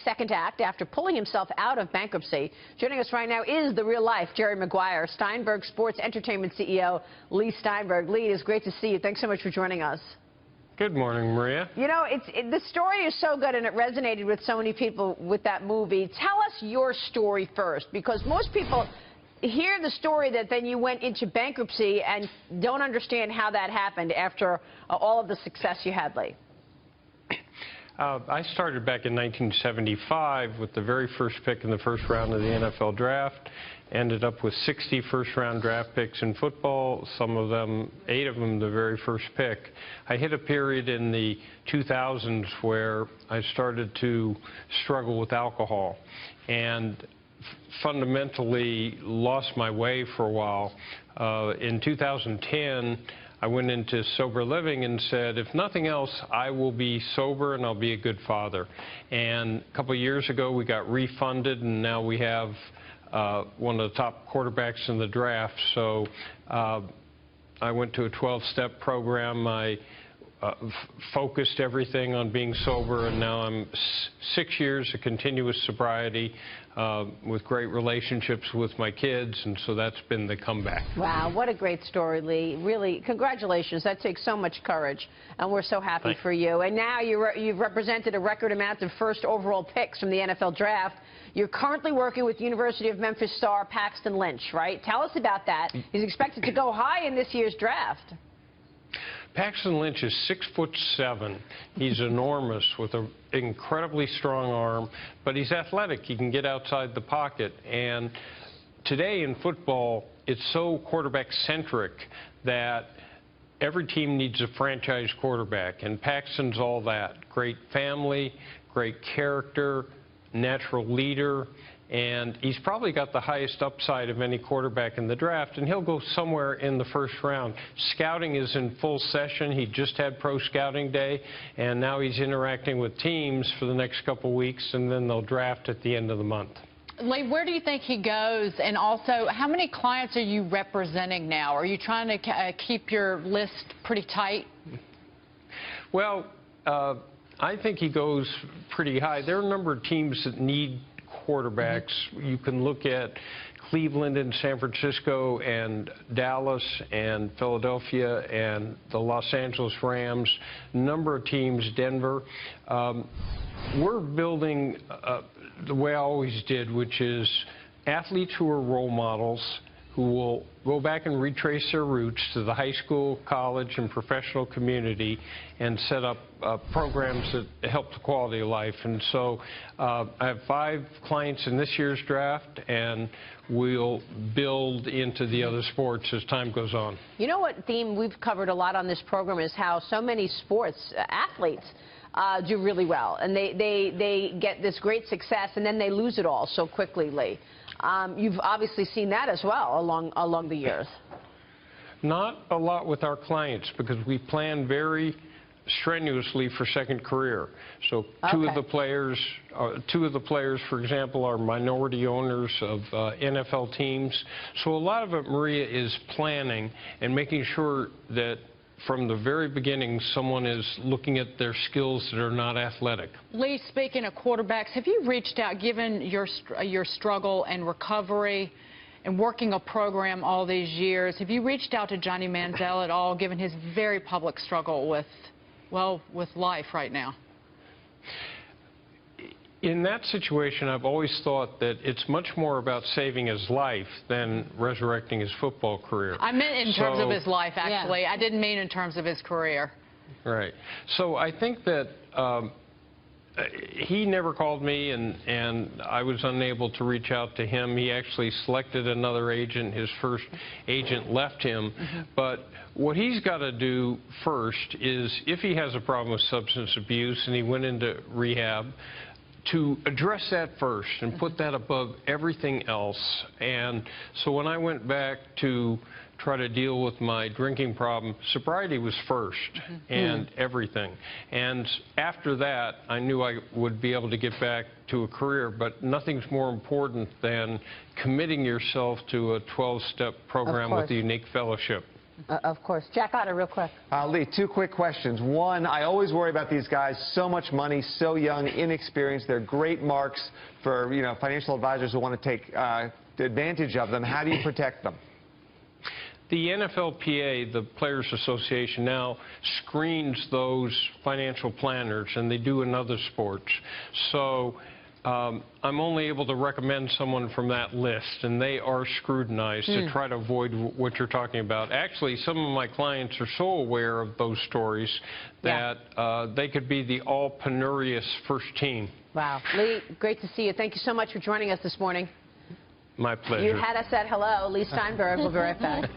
second act after pulling himself out of bankruptcy. Joining us right now is the real-life Jerry Maguire, Steinberg Sports Entertainment CEO, Leigh Steinberg. Leigh, it's great to see you. Thanks so much for joining us. Good morning, Maria. You know, the story is so good, and it resonated with so many people with that movie. Tell us your story first, because most people hear the story that then you went into bankruptcy and don't understand how that happened after all of the success you had, Leigh. I started back in 1975 with the very first pick in the first round of the NFL draft. Ended up with 60 first-round draft picks in football, some of them, 8 of them, the very first pick. I hit a period in the 2000s where I started to struggle with alcohol and fundamentally lost my way for a while. In 2010, I went into sober living and said, if nothing else, I will be sober and I'll be a good father. And a couple of years ago, we got refunded, and now we have one of the top quarterbacks in the draft. So I went to a 12-step program. I focused everything on being sober, and now I'm 6 years of continuous sobriety with great relationships with my kids, and so that's been the comeback. Wow, what a great story, Leigh. Really, congratulations. That takes so much courage, and we're so happy for you. And now you've represented a record amount of first overall picks from the NFL draft. You're currently working with University of Memphis star Paxton Lynch, right? Tell us about that. He's expected to go high in this year's draft. Paxton Lynch is 6'7". He's enormous with an incredibly strong arm, but he's athletic. He can get outside the pocket. And today in football, it's so quarterback-centric that every team needs a franchise quarterback, and Paxton's all that. Great family, great character, natural leader, and he's probably got the highest upside of any quarterback in the draft, and he'll go somewhere in the first round. Scouting is in full session. He just had pro scouting day, and now he's interacting with teams for the next couple weeks, and then they'll draft at the end of the month. Leigh, where do you think he goes? And also, how many clients are you representing now? Are you trying to keep your list pretty tight? Well, I think he goes pretty high. There are a number of teams that need quarterbacks. You can look at Cleveland and San Francisco and Dallas and Philadelphia and the Los Angeles Rams, a number of teams, Denver. We're building the way I always did, which is athletes who are role models, who will go back and retrace their roots to the high school, college, and professional community and set up programs that help the quality of life. And so I have 5 clients in this year's draft, and we'll build into the other sports as time goes on. You know what theme we've covered a lot on this program is how so many sports athletes do really well, and they get this great success, and then they lose it all so quickly, Leigh. You've obviously seen that as well along the years. Not a lot with our clients, because we plan very strenuously for second career. So two of the players, for example, are minority owners of NFL teams. So a lot of it, Maria, is planning and making sure that from the very beginning, someone is looking at their skills that are not athletic. Leigh, speaking of quarterbacks, have you reached out, given your struggle and recovery and working a program all these years, have you reached out to Johnny Manziel at all, given his very public struggle with, well, with life right now? In that situation, I've always thought that it's much more about saving his life than resurrecting his football career. I meant in terms of his life, actually. Yeah. I didn't mean in terms of his career. Right. So I think that he never called me, and I was unable to reach out to him. He actually selected another agent. His first agent left him. But what he's got to do first is, if he has a problem with substance abuse and he went into rehab, to address that first and put that above everything else. And so when I went back to try to deal with my drinking problem, sobriety was first and everything. And after that, I knew I would be able to get back to a career, but nothing's more important than committing yourself to a 12-step program with a unique fellowship. Of course. Jack Otter, real quick. Leigh, 2 quick questions. One, I always worry about these guys. So much money, so young, inexperienced. They're great marks for, financial advisors who want to take advantage of them. How do you protect them? The NFLPA, the Players Association, now screens those financial planners, and they do in other sports. So I'm only able to recommend someone from that list, and they are scrutinized to try to avoid what you're talking about. Actually, some of my clients are so aware of those stories that they could be the all-penurious first team. Wow. Leigh, great to see you. Thank you so much for joining us this morning. My pleasure. You had us at hello. Leigh Steinberg. We'll be right back.